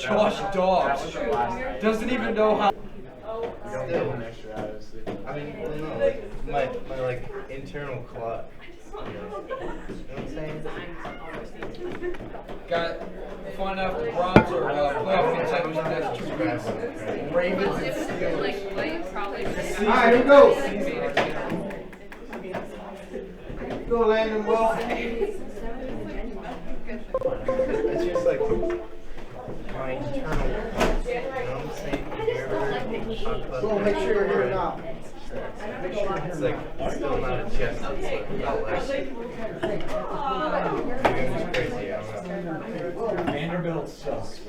Josh Dobbs doesn't even know how. I mean, well, no, like my like internal clock. You know what I'm saying? Got find out the Browns are playoff contenders in the next 2 weeks. Ravens and Steelers. Alright, here we go. Go, Landon. Well, It's just like my internal clock. You know what I'm saying? so make sure you're here now. It's like still not adjusted. So not like maybe I'm just crazy. I don't know. Vanderbilt sucks.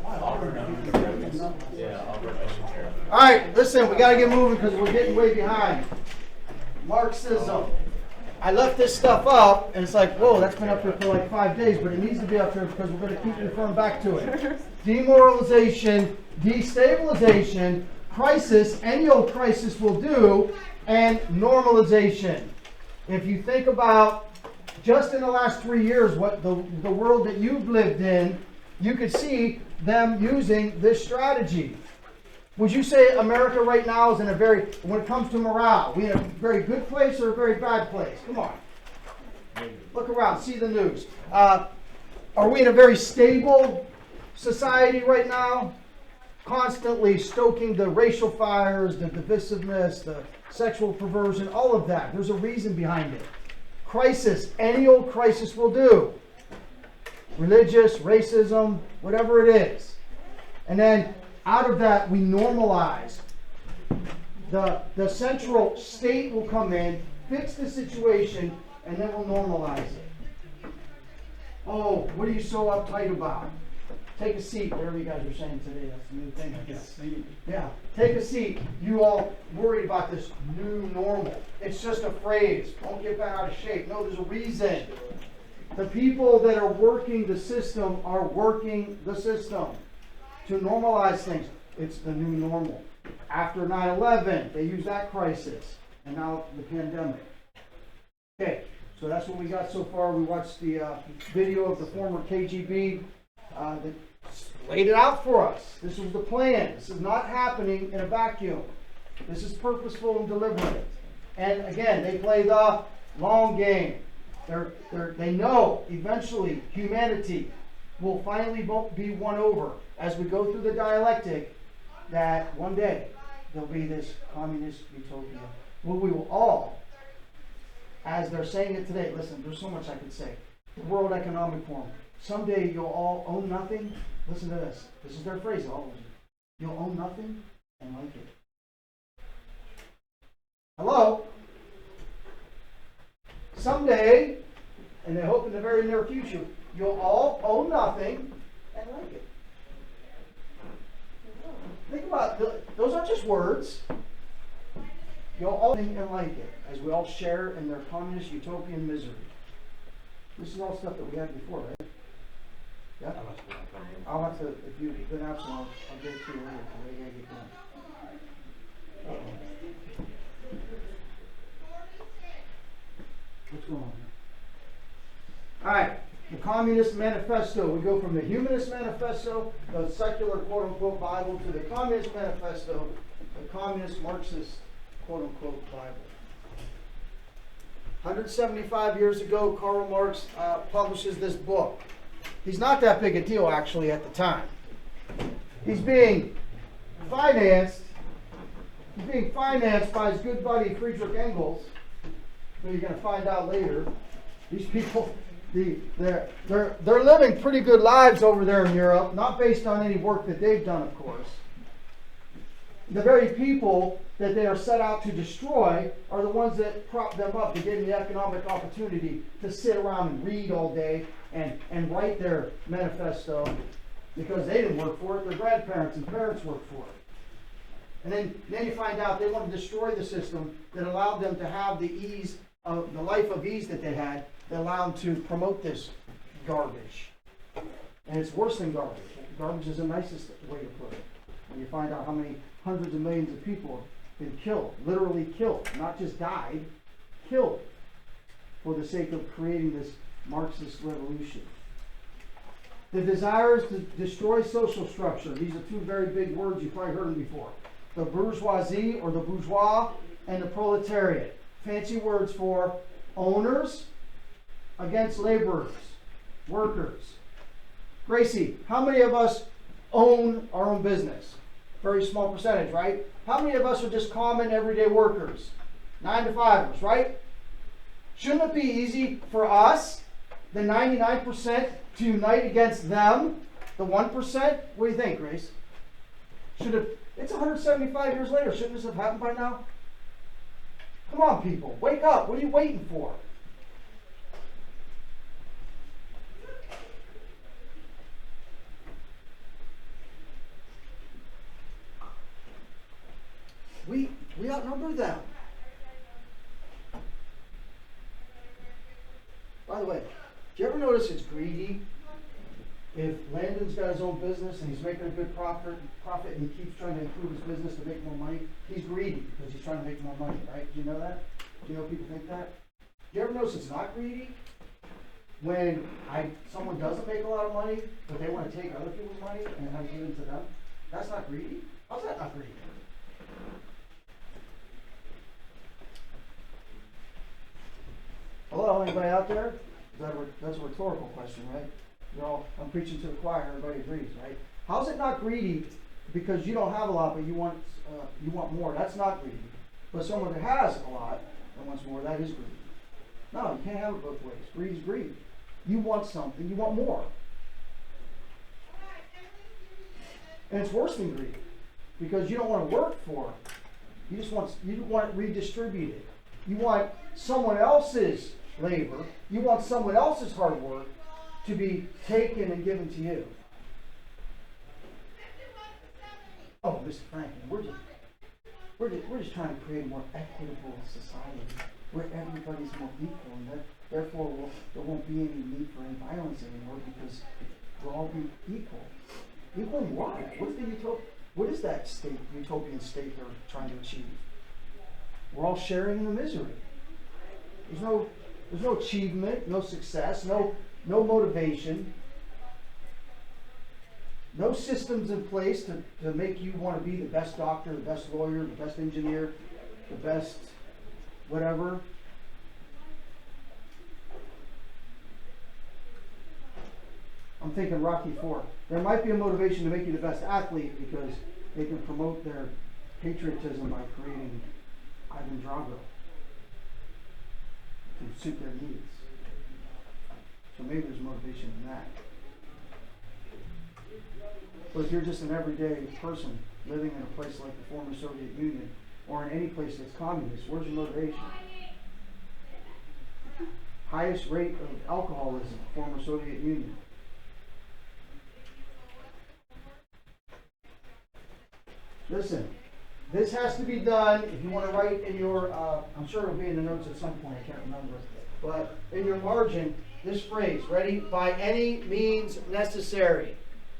Auburn. Yeah, Auburn. Terrible. Alright, listen, we gotta get moving because we're getting way behind. Marxism. I left this stuff up, and it's like, whoa, that's been up here for like 5 days, but it needs to be up here because we're going to keep referring back to it. Demoralization, destabilization, crisis, any old crisis will do, and normalization. If you think about just in the last 3 years, what the world that you've lived in, you could see them using this strategy. Would you say America right now is in a very, when it comes to morale, we in a very good place or a very bad place? Come on. Look around, see the news. Are we in a very stable society right now? Constantly stoking the racial fires, the divisiveness, the sexual perversion, all of that. There's a reason behind it. Crisis, any old crisis will do. Religious, racism, whatever it is. And then out of that, we normalize. The central state will come in, fix the situation, and then we'll normalize it. Oh, what are you so uptight about? Take a seat. Whatever you guys are saying today, that's the new thing, I guess. Yeah, take a seat. You all worried about this new normal. It's just a phrase. Don't get bent out of shape. No, there's a reason. The people that are working the system are working the system to normalize things. It's the new normal. After 9/11, they used that crisis, and now the pandemic. Okay, so that's what we got so far. We watched the video of the former KGB that laid it out for us. This was the plan. This is not happening in a vacuum. This is purposeful and deliberate. And again, they play the long game. They know eventually humanity will finally be won over as we go through the dialectic, that one day there'll be this communist utopia where we will all, as they're saying it today, listen, there's so much I could say. The World Economic Forum. Someday you'll all own nothing. Listen to this. This is their phrase, all of you. You'll own nothing and like it. Hello? Someday, and they hope in the very near future, you'll all own nothing and like it. Think about it. Those aren't just words. You'll all think and like it, as we all share in their communist utopian misery. This is all stuff that we had before, right? Yeah? I'll have to, if you've been absent, I'll get it to you later, because I gotta get going. What's going on here? Alright, the Communist Manifesto. We go from the Humanist Manifesto, the secular quote-unquote Bible, to the Communist Manifesto, the Communist Marxist quote-unquote Bible. 175 years ago, Karl Marx publishes this book. He's not that big a deal, actually, at the time. He's being financed by his good buddy Friedrich Engels, who you're going to find out later. These people, they're living pretty good lives over there in Europe, not based on any work that they've done, of course. The very people that they are set out to destroy are the ones that prop them up. They gave them the economic opportunity to sit around and read all day and write their manifesto, because they didn't work for it. Their grandparents and parents worked for it. And then you find out they want to destroy the system that allowed them to have the ease of the life of ease that they had, that allowed them to promote this garbage. And it's worse than garbage. Garbage is the nicest way to put it. When you find out how many hundreds of millions of people have been killed, literally killed, not just died, killed, for the sake of creating this Marxist revolution. The desire is to destroy social structure. These are two very big words. You've probably heard them before. The bourgeoisie or the bourgeois and the proletariat. Fancy words for owners against laborers, workers. Gracie, how many of us own our own business? Very small percentage, right? How many of us are just common everyday workers? 9 to 5ers, right? Shouldn't it be easy for us, the 99%, to unite against them, the 1%? What do you think, Grace? It's 175 years later. Shouldn't this have happened by now? Come on, people. Wake up. What are you waiting for? We outnumber them. By the way, do you ever notice it's greedy? If Landon's got his own business and he's making a good profit and he keeps trying to improve his business to make more money, he's greedy because he's trying to make more money, right? Do you know that? Do you know people think that? Do you ever notice it's not greedy? When someone doesn't make a lot of money, but they want to take other people's money and have it given to them, that's not greedy? How's that not greedy? Hello, anybody out there? That's a rhetorical question, right? I'm preaching to the choir, everybody agrees, right? How's it not greedy because you don't have a lot but you want more? That's not greedy. But someone that has a lot and wants more, that is greedy. No, you can't have it both ways. Greed is greed. You want something, you want more. And it's worse than greed because you don't want to work for it. You want it redistributed. You want someone else's labor, you want someone else's hard work to be taken and given to you. Oh, Mr. Franklin, we're just trying to create a more equitable society where everybody's more equal, and therefore there won't be any need for any violence anymore because we'll all be equal. Equal in what? What is that utopian state they're trying to achieve? We're all sharing in the misery. There's no achievement, no success, no motivation, no systems in place to make you want to be the best doctor, the best lawyer, the best engineer, the best whatever. I'm thinking Rocky IV. There might be a motivation to make you the best athlete because they can promote their patriotism by creating Ivan Drago to suit their needs. So maybe there's motivation in that. But if you're just an everyday person living in a place like the former Soviet Union or in any place that's communist, where's your motivation? Highest rate of alcoholism, former Soviet Union. Listen, this has to be done. If you want to write in your, I'm sure it'll be in the notes at some point, I can't remember. But in your margin, this phrase, ready? By any means necessary.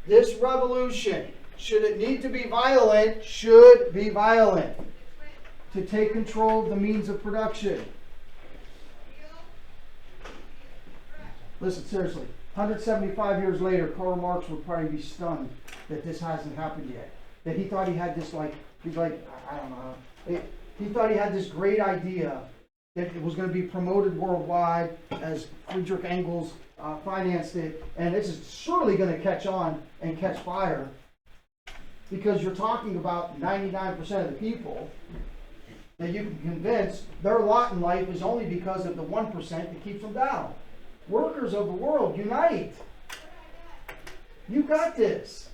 This revolution, should it need to be violent, should be violent. To take control of the means of production. Listen, seriously, 175 years later, Karl Marx would probably be stunned that this hasn't happened yet. That he thought he had this I don't know. He thought he had this great idea that it was going to be promoted worldwide as Friedrich Engels financed it, and this is surely going to catch on and catch fire because you're talking about 99% of the people that you can convince their lot in life is only because of the 1% that keeps them down. Workers of the world, unite. You got this.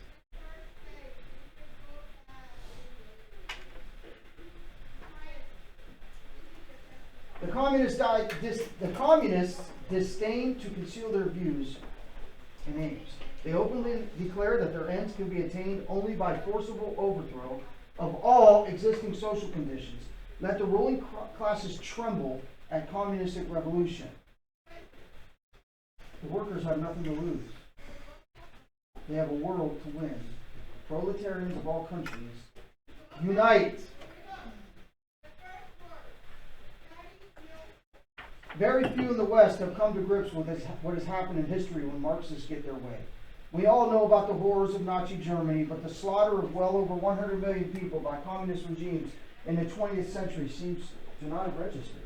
The communists disdain to conceal their views and aims. They openly declare that their ends can be attained only by forcible overthrow of all existing social conditions. Let the ruling classes tremble at communistic revolution. The workers have nothing to lose. They have a world to win. Proletarians of all countries, unite! Very few in the West have come to grips with what has happened in history when Marxists get their way. We all know about the horrors of Nazi Germany, but the slaughter of well over 100 million people by communist regimes in the 20th century seems to not have registered.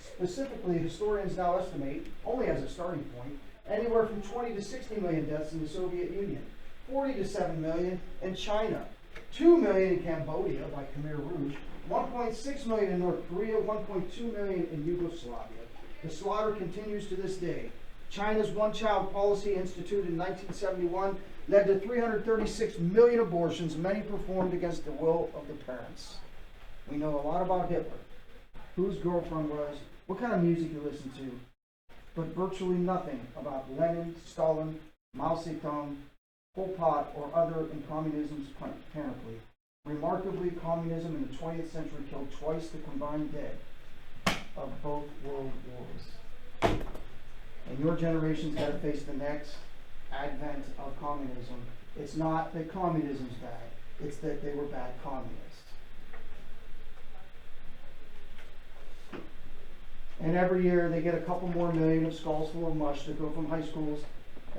Specifically, historians now estimate, only as a starting point, anywhere from 20 to 60 million deaths in the Soviet Union, 40 to 7 million in China, 2 million in Cambodia by Khmer Rouge, 1.6 million in North Korea, 1.2 million in Yugoslavia. The slaughter continues to this day. China's one-child policy, instituted in 1971, led to 336 million abortions, many performed against the will of the parents. We know a lot about Hitler, who his girlfriend was, what kind of music he listened to, but virtually nothing about Lenin, Stalin, Mao Zedong, Pol Pot, or other in communism's panoply. Remarkably, communism in the 20th century killed twice the combined dead of both world wars. And your generation's got to face the next advent of communism. It's not that communism's bad, it's that they were bad communists. And every year they get a couple more million of skulls full of mush that go from high schools,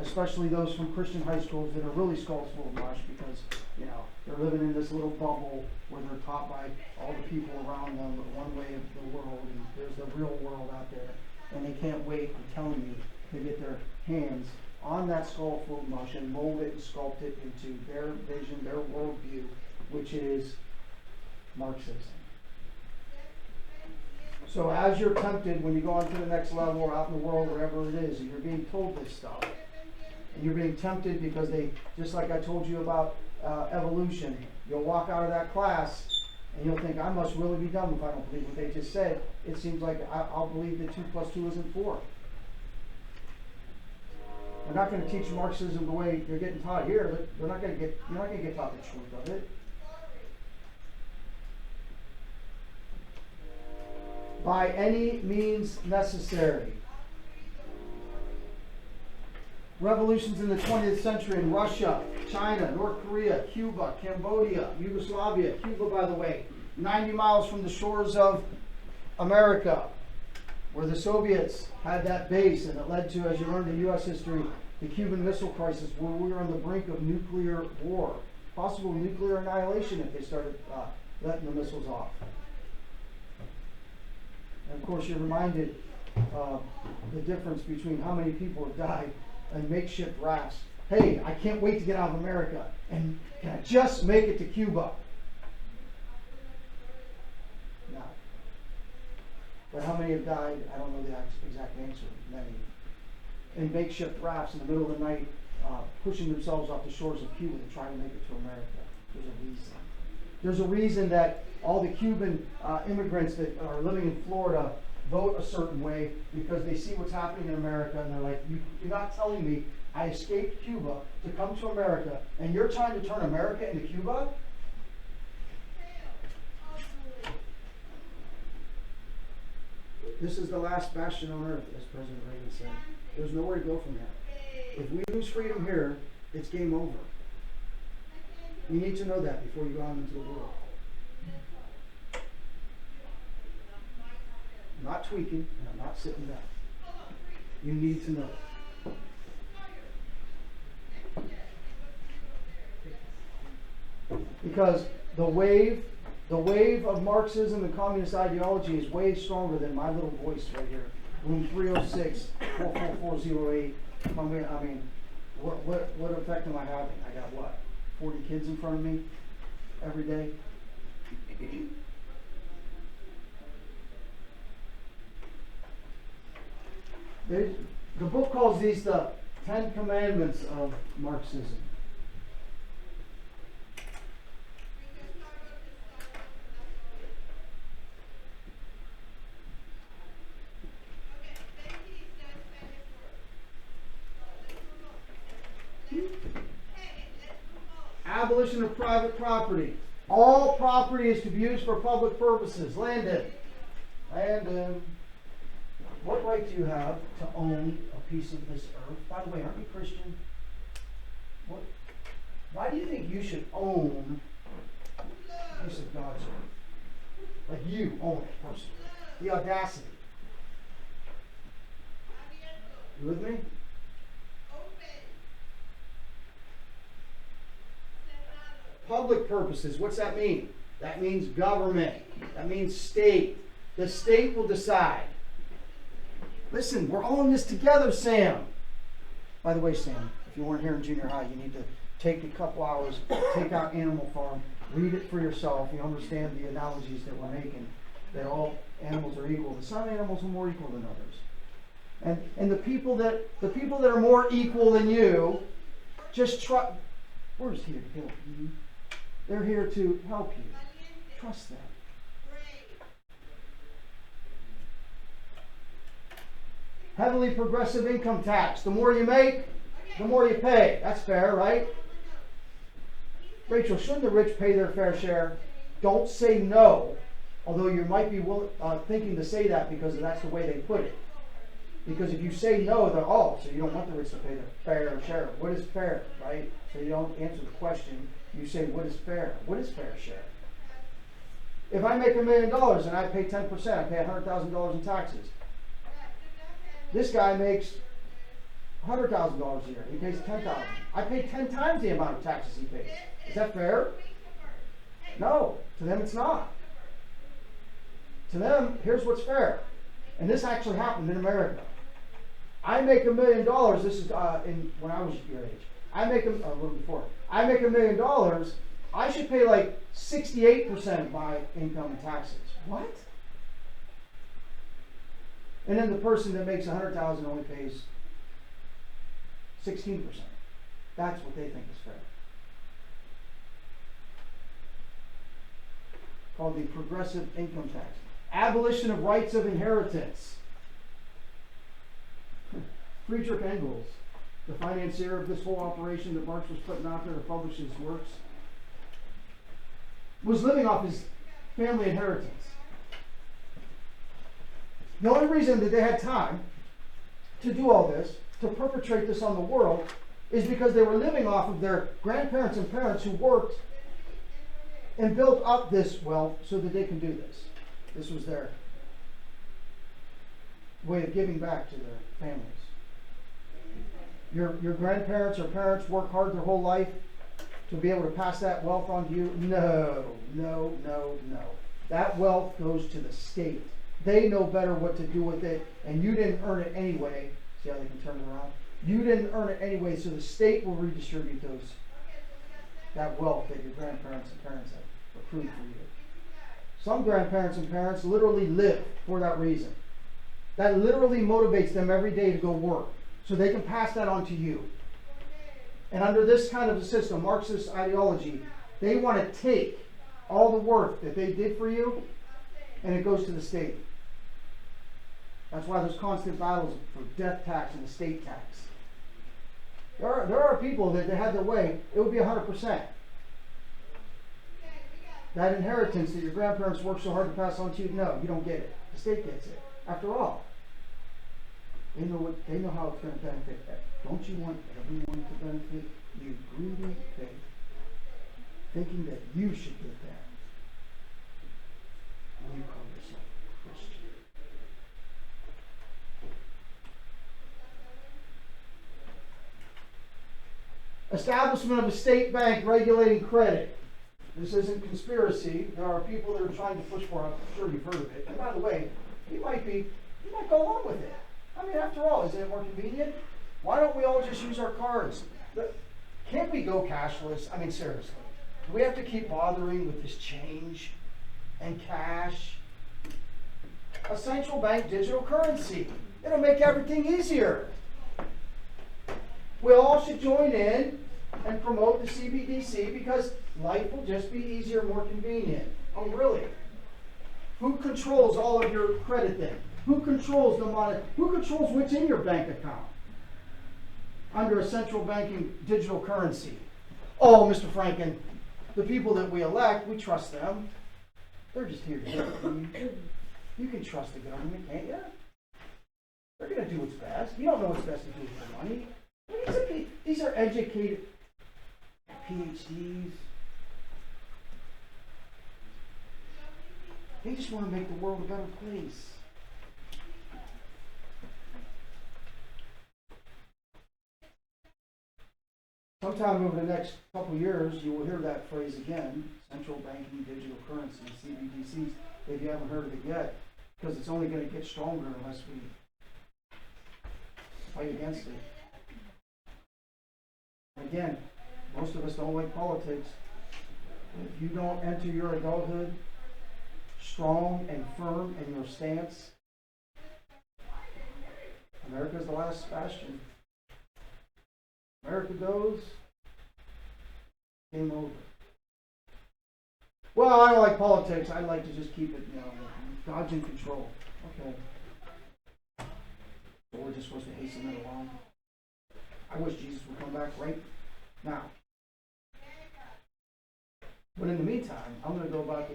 especially those from Christian high schools that are really skulls full of mush because, you know, they're living in this little bubble where they're taught by all the people around them one way of the world, and there's the real world out there. And they can't wait, I'm telling you, to get their hands on that skull full of mush and mold it and sculpt it into their vision, their worldview, which is Marxism. So as you're tempted when you go on to the next level or out in the world, wherever it is, and you're being told this stuff, and you're being tempted because they, just like I told you about evolution, you'll walk out of that class and you'll think, I must really be dumb if I don't believe what they just said. It seems like I'll believe that 2 plus 2 isn't 4. We're not going to teach Marxism the way you're getting taught here. But you're not going to get taught the truth of it. By any means necessary. Revolutions in the 20th century in Russia, China, North Korea, Cuba, Cambodia, Yugoslavia. Cuba, by the way, 90 miles from the shores of America, where the Soviets had that base, and it led to, as you learned in U.S. history, the Cuban Missile Crisis, where we were on the brink of nuclear war, possible nuclear annihilation if they started letting the missiles off. And of course, you're reminded the difference between how many people have died in makeshift rafts. Hey, I can't wait to get out of America, and can I just make it to Cuba? No. But how many have died? I don't know the exact answer. Many. In makeshift rafts in the middle of the night, pushing themselves off the shores of Cuba to try to make it to America. There's a reason. There's a reason that all the Cuban immigrants that are living in Florida vote a certain way, because they see what's happening in America and they're like, you're not telling me I escaped Cuba to come to America and you're trying to turn America into Cuba? This is the last bastion on earth, as President Reagan said. There's nowhere to go from here. If we lose freedom here, it's game over. You need to know that before you go out into the world. I'm not tweaking, and I'm not sitting down. You need to know. Because the wave of Marxism and communist ideology is way stronger than my little voice right here. Room 306-44408. I mean, what effect am I having? I got what? 40 kids in front of me every day? The book calls these the 10 Commandments of Marxism. Abolition of private property. All property is to be used for public purposes. Landon. What right do you have to own a piece of this earth? By the way, aren't you Christian? Why do you think you should own a piece of God's earth? Like you own it personally. The audacity. You with me? public purposes. What's that mean? That means government. That means state. The state will decide. Listen, we're all in this together, Sam. By the way, Sam, if you weren't here in junior high, you need to take a couple hours, take out Animal Farm, read it for yourself. You understand the analogies that we're making, that all animals are equal. But some animals are more equal than others. And the people that are more equal than you, just try. We're just here to help you. They're here to help you. Trust them. Heavily progressive income tax. The more you make, the more you pay. That's fair, right? Rachel, shouldn't the rich pay their fair share? Don't say no, although you might be thinking to say that because that's the way they put it. Because if you say no, they're so you don't want the rich to pay their fair share. What is fair, right? So you don't answer the question. You say, what is fair? What is fair share? If I make $1 million and I pay 10%, I pay $100,000 in taxes. This guy makes $100,000 a year. He pays $10,000. I pay 10 times the amount of taxes he pays. Is that fair? No. To them, it's not. To them, here's what's fair. And this actually happened in America. I make $1 million. This is when I was your age. I make a little before. I make $1 million. I should pay like 68% of my income in taxes. What? And then the person that makes $100,000 only pays 16%. That's what they think is fair. Called the progressive income tax. Abolition of rights of inheritance. Friedrich Engels, the financier of this whole operation that Marx was putting out there to publish his works, was living off his family inheritance. The only reason that they had time to do all this, to perpetrate this on the world, is because they were living off of their grandparents and parents who worked and built up this wealth so that they can do this. This was their way of giving back to their families. Your grandparents or parents work hard their whole life to be able to pass that wealth on to you? No, no, no, no. That wealth goes to the state. They know better what to do with it, and you didn't earn it anyway. See how they can turn it around? You didn't earn it anyway, so the state will redistribute that wealth that your grandparents and parents have accrued for you. Some grandparents and parents literally live for that reason. That literally motivates them every day to go work, so they can pass that on to you. And under this kind of a system, Marxist ideology, they want to take all the work that they did for you, and it goes to the state. That's why there's constant battles for death tax and estate tax. There are people that they had their way, it would be 100%. That inheritance that your grandparents worked so hard to pass on to you, no, you don't get it. The state gets it. After all, they know how it's going to benefit them. Don't you want everyone to benefit? You greedy pig, thinking that you should get that. And you call yourself a Christian. Establishment of a state bank regulating credit. This isn't conspiracy. There are people that are trying to push for it. I'm sure you've heard of it. And by the way, you might go along with it. I mean, after all, isn't it more convenient? Why don't we all just use our cards? Can't we go cashless? I mean, seriously. Do we have to keep bothering with this change and cash? A central bank digital currency. It'll make everything easier. We all should join in and promote the CBDC because life will just be easier, more convenient. Oh, really? Who controls all of your credit then? Who controls the money? Who controls what's in your bank account? Under a central banking digital currency. Oh, Mr. Franken, the people that we elect, we trust them. They're just here to help you. You can trust the government, can't you? They're going to do what's best. You don't know what's best to do with your money. These are educated PhDs. They just want to make the world a better place. sometime over the next couple of years, you will hear that phrase again, central banking digital currency, CBDCs, if you haven't heard of it yet, because it's only going to get stronger unless we fight against it. Again, most of us don't like politics. If you don't enter your adulthood strong and firm in your stance, America's the last bastion. America goes, game over. Well, I don't like politics. I like to just keep it, God's in control. Okay. So we're just supposed to hasten it along. I wish Jesus would come back right now. But in the meantime, I'm going to go about the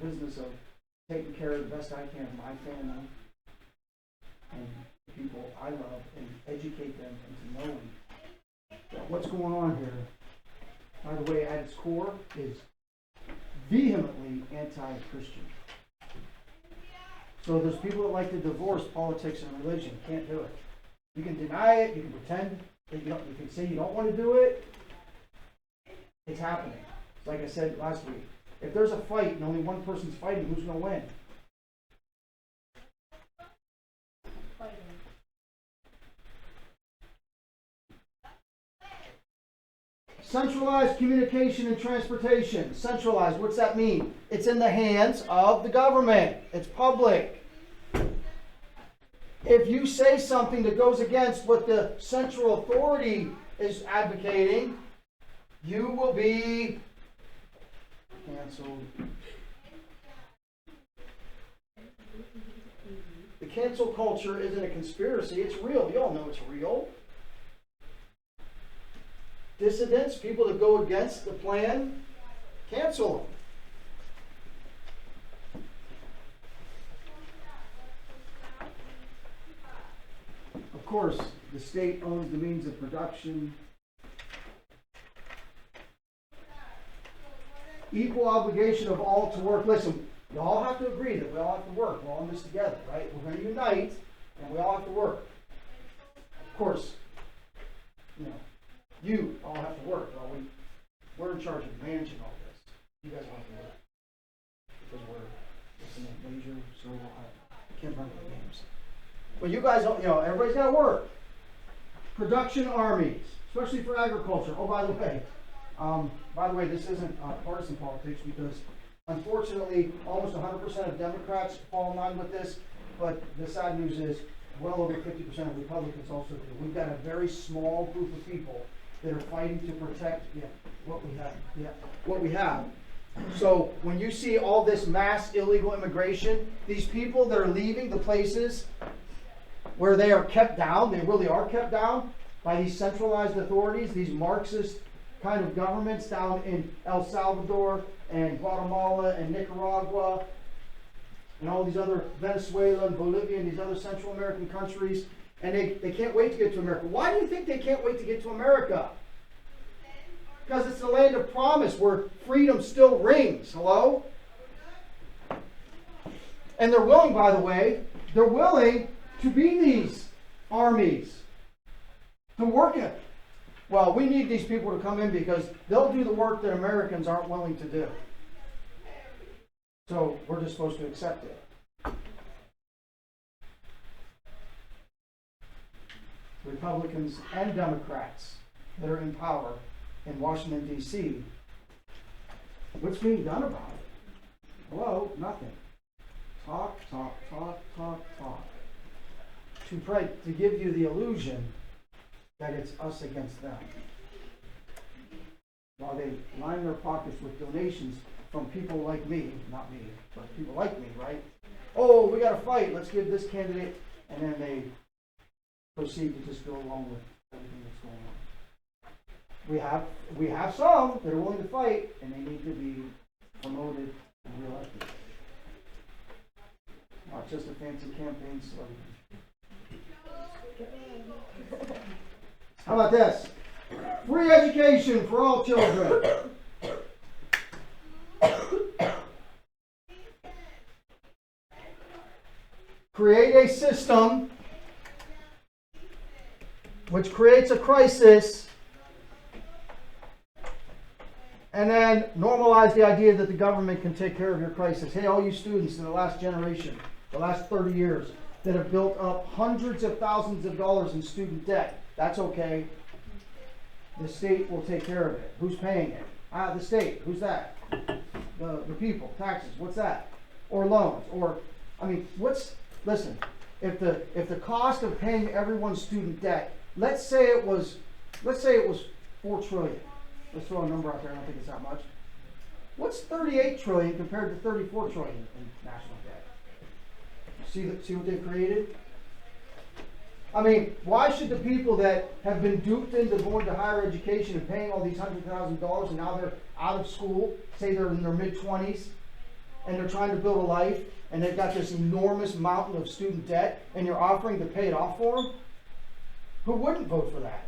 business of taking care of the best I can of my family and the people I love and educate them into knowing that what's going on here, by the way, at its core, is vehemently anti-Christian. So there's people that like to divorce politics and religion. Can't do it. You can deny it. You can pretend that you can say you don't want to do it. It's happening. Like I said last week, if there's a fight and only one person's fighting, who's going to win? Centralized communication and transportation. Centralized, what's that mean? It's in the hands of the government. It's public. If you say something that goes against what the central authority is advocating, you will be canceled. The cancel culture isn't a conspiracy, it's real. You all know it's real. Dissidents, people that go against the plan, cancel them. Of course, the state owns the means of production. Equal obligation of all to work. Listen, you all have to agree that we all have to work. We're all in this together, right? We're going to unite, and we all have to work. Of course, you all have to work. Well, we're in charge of managing all this. You guys all have to work. Because we're major, so I can't remember the names. But you guys don't, everybody's got to work. Production armies, especially for agriculture. Oh, by the way, this isn't partisan politics because, unfortunately, almost 100% of Democrats fall in line with this. But the sad news is, well over 50% of Republicans also do. We've got a very small group of people that are fighting to protect what we have. What we have. So when you see all this mass illegal immigration, these people that are leaving the places where they are kept down, they really are kept down by these centralized authorities, these Marxist kind of governments down in El Salvador and Guatemala and Nicaragua and all these other Venezuela and Bolivia and these other Central American countries, and they can't wait to get to America. Why do you think they can't wait to get to America? Because it's the land of promise where freedom still rings. Hello? And they're willing, by the way, they're willing to be these armies, to work in it. Well, we need these people to come in because they'll do the work that Americans aren't willing to do. So we're just supposed to accept it. Republicans and Democrats that are in power in Washington, D.C., what's being done about it? Hello? Nothing. Talk. To give you the illusion that it's us against them. While they line their pockets with donations from people like me, not me, but people like me, right? Oh, we got to fight. Let's give this candidate, and then they proceed to just go along with everything that's going on. We have some that are willing to fight, and they need to be promoted and reelected. Not just a fancy campaign slogan. How about this? Free education for all children. Create a system which creates a crisis And then normalize the idea that the government can take care of your crisis. Hey, all you students in the last generation, the last 30 years, that have built up hundreds of thousands of dollars in student debt, that's okay. The state will take care of it. Who's paying it? The state. Who's that? The people. Taxes. What's that? Or loans. Or, I mean, listen, if the cost of paying everyone's student debt, let's say it was 4 trillion. Let's throw a number out there. I don't think it's that much. What's 38 trillion compared to 34 trillion in national debt? See what they've created? I mean, why should the people that have been duped into going to higher education and paying all these $100,000 and now they're out of school, say they're in their mid-20s, and they're trying to build a life, and they've got this enormous mountain of student debt, and you're offering to pay it off for them? Who wouldn't vote for that?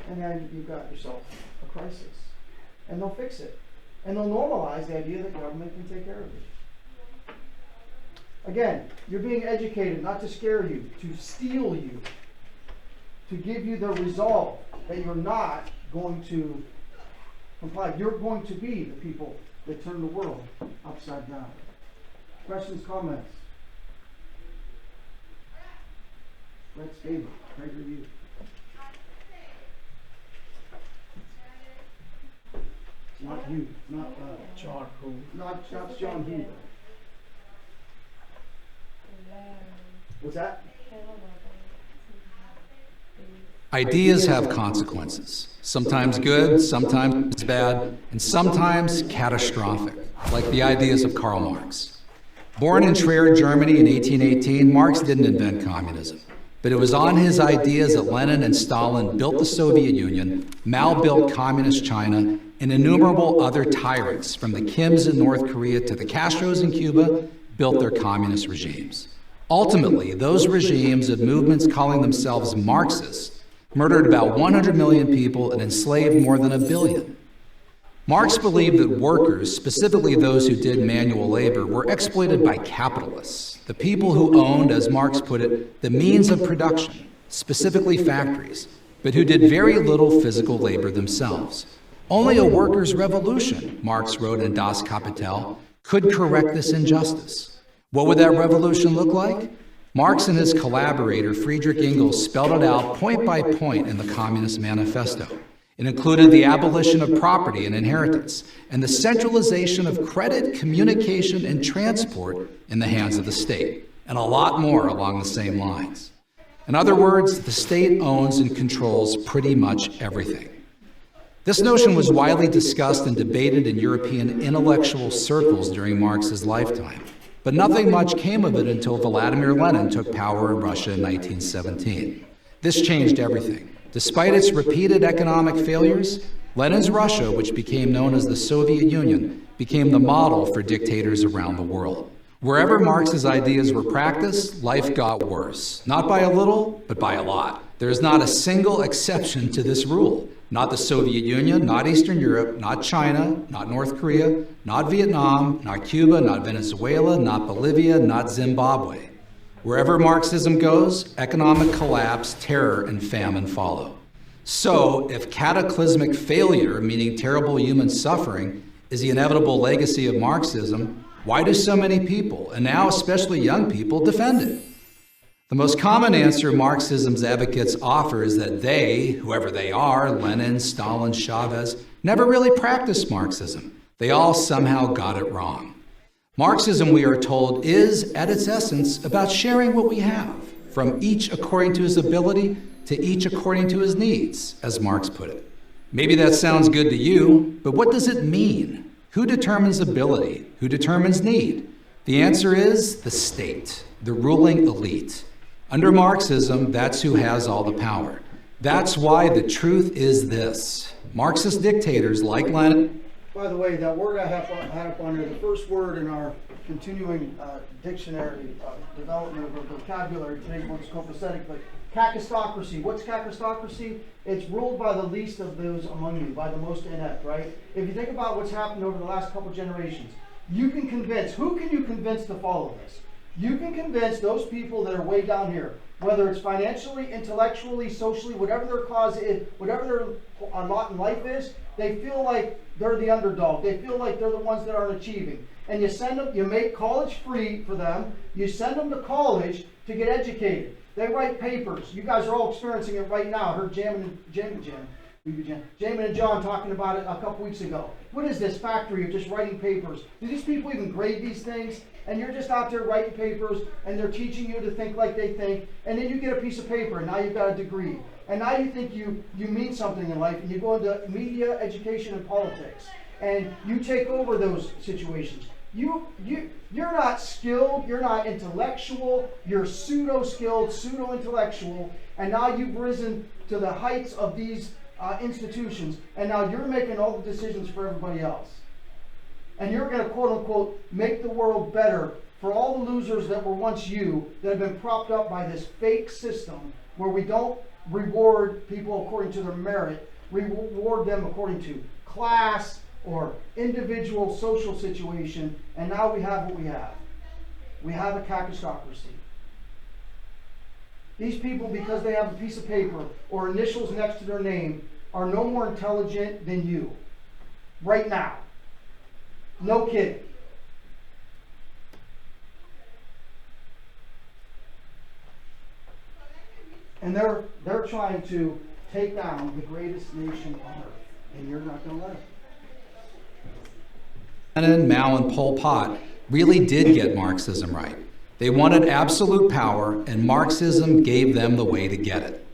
And then you've got yourself a crisis. And they'll fix it. And they'll normalize the idea that government can take care of it. Again, you're being educated not to scare you, to steel you, to give you the resolve that you're not going to comply. You're going to be the people that turn the world upside down. Questions, comments? Let's David, great review. Not you, not John who? not John Hoover. What's that? Ideas have consequences, sometimes good, sometimes bad, and sometimes catastrophic, like the ideas of Karl Marx. Born in Trier, Germany in 1818, Marx didn't invent communism, but it was on his ideas that Lenin and Stalin built the Soviet Union, Mao built communist China, and innumerable other tyrants, from the Kims in North Korea to the Castros in Cuba, built their communist regimes. Ultimately, those regimes and movements calling themselves Marxists murdered about 100 million people and enslaved more than 1 billion. Marx believed that workers, specifically those who did manual labor, were exploited by capitalists, the people who owned, as Marx put it, the means of production, specifically factories, but who did very little physical labor themselves. Only a workers' revolution, Marx wrote in Das Kapital, could correct this injustice. What would that revolution look like? Marx and his collaborator Friedrich Engels spelled it out point by point in the Communist Manifesto. It included the abolition of property and inheritance, and the centralization of credit, communication, and transport in the hands of the state, and a lot more along the same lines. In other words, the state owns and controls pretty much everything. This notion was widely discussed and debated in European intellectual circles during Marx's lifetime, but nothing much came of it until Vladimir Lenin took power in Russia in 1917. This changed everything. Despite its repeated economic failures, Lenin's Russia, which became known as the Soviet Union, became the model for dictators around the world. Wherever Marx's ideas were practiced, life got worse. Not by a little, but by a lot. There is not a single exception to this rule. Not the Soviet Union, not Eastern Europe, not China, not North Korea, not Vietnam, not Cuba, not Venezuela, not Bolivia, not Zimbabwe. Wherever Marxism goes, economic collapse, terror, and famine follow. So, if cataclysmic failure, meaning terrible human suffering, is the inevitable legacy of Marxism, why do so many people, and now especially young people, defend it? The most common answer Marxism's advocates offer is that they, whoever they are, Lenin, Stalin, Chavez, never really practiced Marxism. They all somehow got it wrong. Marxism, we are told, is, at its essence, about sharing what we have, from each according to his ability to each according to his needs, as Marx put it. Maybe that sounds good to you, but what does it mean? Who determines ability? Who determines need? The answer is the state, the ruling elite. Under Marxism, that's who has all the power. That's why the truth is this. Marxist dictators like Lenin. By the way, that word I had up on there, the first word in our continuing dictionary development of our vocabulary, today's word is copacetic, but kakistocracy. What's kakistocracy? It's ruled by the least of those among you, by the most inept, right? If you think about what's happened over the last couple generations, you can convince, who can you convince to follow this? You can convince those people that are way down here, whether it's financially, intellectually, socially, whatever their cause is, whatever their lot in life is, they feel like they're the underdog. They feel like they're the ones that aren't achieving. And you send them, you make college free for them. You send them to college to get educated. They write papers. You guys are all experiencing it right now. I heard Jamin and John talking about it a couple weeks ago. What is this factory of just writing papers? Do these people even grade these things? And you're just out there writing papers, and they're teaching you to think like they think, and then you get a piece of paper, and now you've got a degree. And now you think you mean something in life, and you go into media, education, and politics. And you take over those situations. You're not skilled, you're not intellectual, you're pseudo-skilled, pseudo-intellectual, and now you've risen to the heights of these institutions, and now you're making all the decisions for everybody else. And you're going to, quote-unquote, make the world better for all the losers that were once you, that have been propped up by this fake system where we don't reward people according to their merit, we reward them according to class or individual social situation, and now we have what we have. We have a kakistocracy. These people, because they have a piece of paper or initials next to their name, are no more intelligent than you. Right now. No kidding. And they're trying to take down the greatest nation on earth. And you're not going to let them. Lenin, Mao, and Pol Pot really did get Marxism right. They wanted absolute power, and Marxism gave them the way to get it.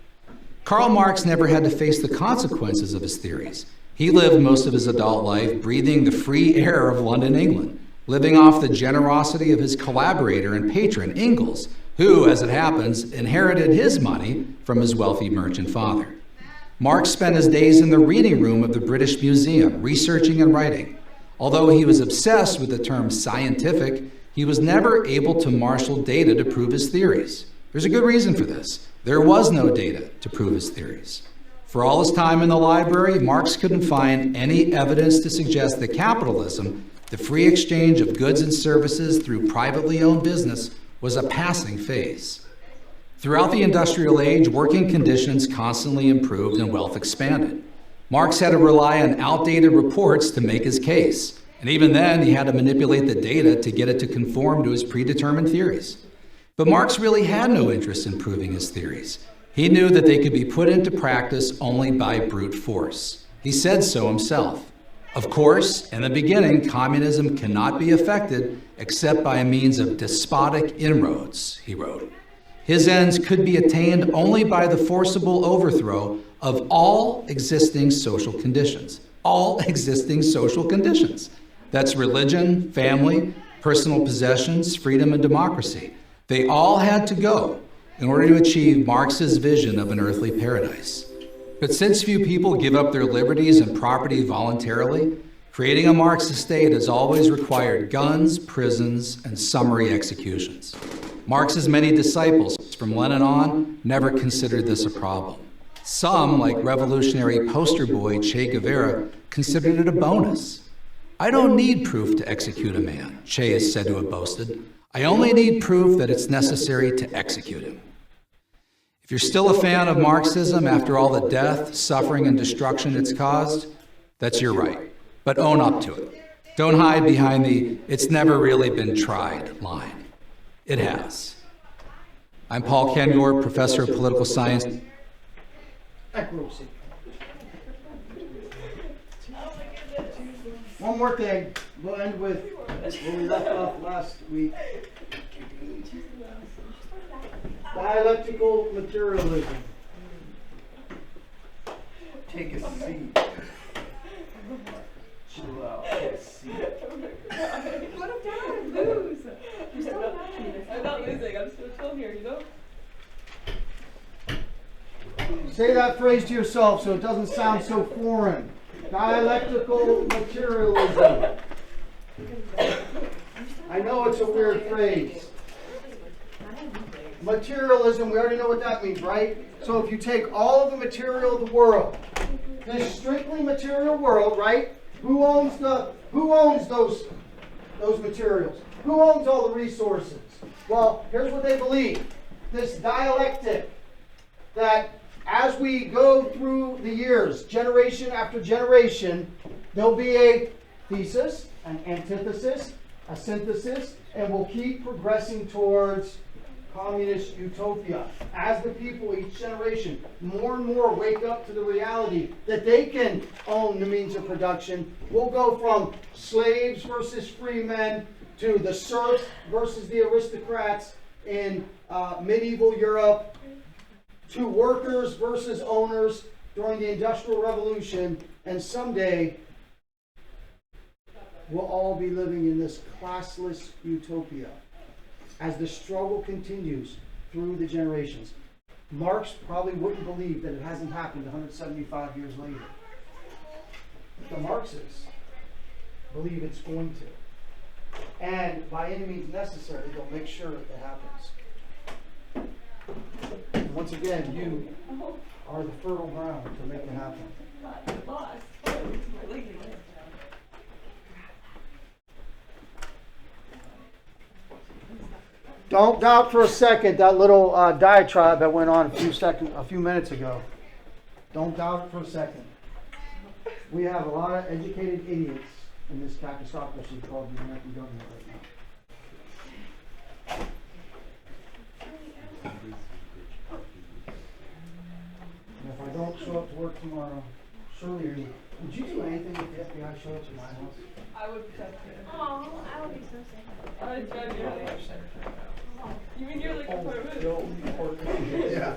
Karl Marx never had to face the consequences of his theories. He lived most of his adult life breathing the free air of London, England, living off the generosity of his collaborator and patron, Engels, who, as it happens, inherited his money from his wealthy merchant father. Marx spent his days in the reading room of the British Museum, researching and writing. Although he was obsessed with the term scientific, he was never able to marshal data to prove his theories. There's a good reason for this. There was no data to prove his theories. For all his time in the library, Marx couldn't find any evidence to suggest that capitalism, the free exchange of goods and services through privately owned business, was a passing phase. Throughout the industrial age, working conditions constantly improved and wealth expanded. Marx had to rely on outdated reports to make his case. And even then, he had to manipulate the data to get it to conform to his predetermined theories. But Marx really had no interest in proving his theories. He knew that they could be put into practice only by brute force. He said so himself. Of course, in the beginning, communism cannot be effected except by a means of despotic inroads, he wrote. His ends could be attained only by the forcible overthrow of all existing social conditions. All existing social conditions. That's religion, family, personal possessions, freedom, and democracy. They all had to go in order to achieve Marx's vision of an earthly paradise. But since few people give up their liberties and property voluntarily, creating a Marxist state has always required guns, prisons, and summary executions. Marx's many disciples, from Lenin on, never considered this a problem. Some, like revolutionary poster boy Che Guevara, considered it a bonus. I don't need proof to execute a man, Che is said to have boasted. I only need proof that it's necessary to execute him. If you're still a fan of Marxism after all the death, suffering, and destruction it's caused, that's your right. But own up to it. Don't hide behind the "it's never really been tried" line. It has. I'm Paul Kengor, professor of political science. One more thing. We'll end with where we left off last week. Dialectical materialism. Take a seat. Chill out. Take a seat. Put him down, lose. You're still not. I'm not losing. I'm still chill here, you know? Say that phrase to yourself so it doesn't sound so foreign. Dialectical materialism. I know it's a weird phrase. Materialism, we already know what that means, right? So if you take all of the material of the world, this strictly material world, right? Who owns those materials? Who owns all the resources? Well, here's what they believe. this dialectic that as we go through the years, generation after generation, there'll be a thesis, an antithesis, a synthesis, and we'll keep progressing towards communist utopia. As the people each generation more and more wake up to the reality that they can own the means of production, we'll go from slaves versus free men to the serfs versus the aristocrats in medieval Europe, to workers versus owners during the Industrial Revolution, and someday we'll all be living in this classless utopia as the struggle continues through the generations. Marx probably wouldn't believe that it hasn't happened 175 years later. But the Marxists believe it's going to. And by any means necessary, they'll make sure that it happens. And once again, you are the fertile ground to make it happen. Lost. Don't doubt for a second that little diatribe that went on a few minutes ago. Don't doubt it for a second. We have a lot of educated idiots in this catastrophe called the American government right now. And if I don't show up to work tomorrow, surely would you do anything if the FBI showed up to my house? I would protect you. Oh, I would be so sad. I would drive you away. You mean you're like a pervert? Yeah.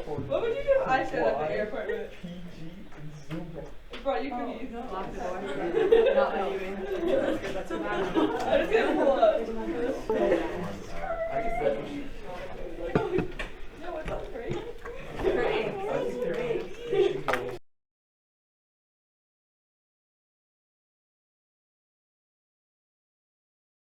What would you do if I showed up at the airport with? Bro, you could easily lock the door. Not leaving.